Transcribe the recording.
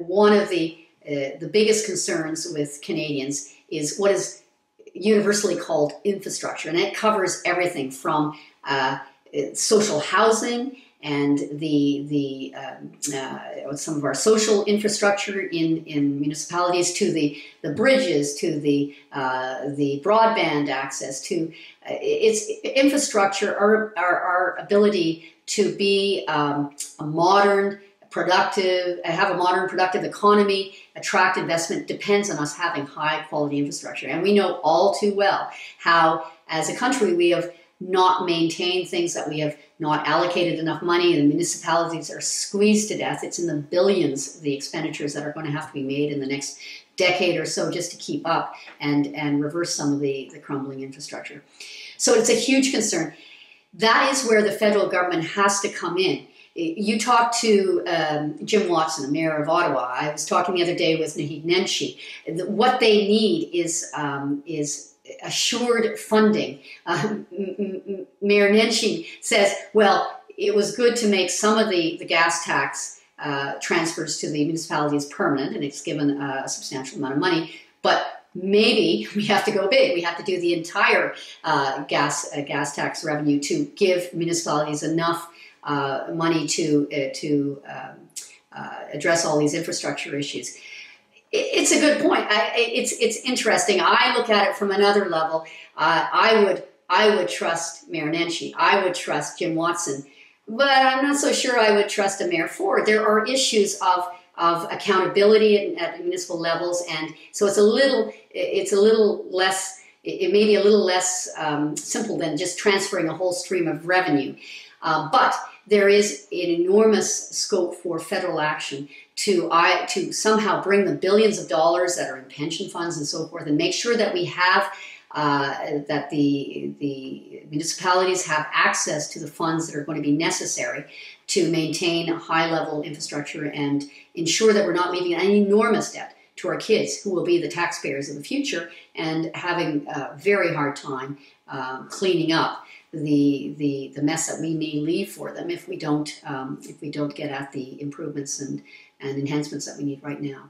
one of the biggest concerns with Canadians is what is universally called infrastructure, and it covers everything from social housing and some of our social infrastructure in municipalities, to the bridges, to the broadband access, to its infrastructure. Our ability to be a modern, productive, have a modern, productive economy, attract investment, depends on us having high quality infrastructure. And we know all too well how, as a country, we have not maintained things, that we have not allocated enough money, and the municipalities are squeezed to death. It's in the billions, the expenditures that are going to have to be made in the next decade or so just to keep up and reverse some of the crumbling infrastructure. So it's a huge concern. That is where the federal government has to come in. You talked to Jim Watson, the mayor of Ottawa. I was talking the other day with Naheed Nenshi. What they need is assured funding. Mayor Nenshi says, well, it was good to make some of the gas tax transfers to the municipalities permanent, and it's given a substantial amount of money, but maybe we have to go big. We have to do the entire gas tax revenue to give municipalities enough money to address all these infrastructure issues. It's a good point. It's interesting. I look at it from another level. I would trust Mayor Nenshi. I would trust Jim Watson, but I'm not so sure I would trust a Mayor Ford. There are issues of accountability at municipal levels, and so it's a little less. It may be a little less simple than just transferring a whole stream of revenue, but there is an enormous scope for federal action to somehow bring the billions of dollars that are in pension funds and so forth, and make sure that we have that the municipalities have access to the funds that are going to be necessary to maintain a high-level infrastructure and ensure that we're not leaving an enormous debt to our kids, who will be the taxpayers of the future, and having a very hard time cleaning up the mess that we may leave for them if we don't get at the improvements and enhancements that we need right now.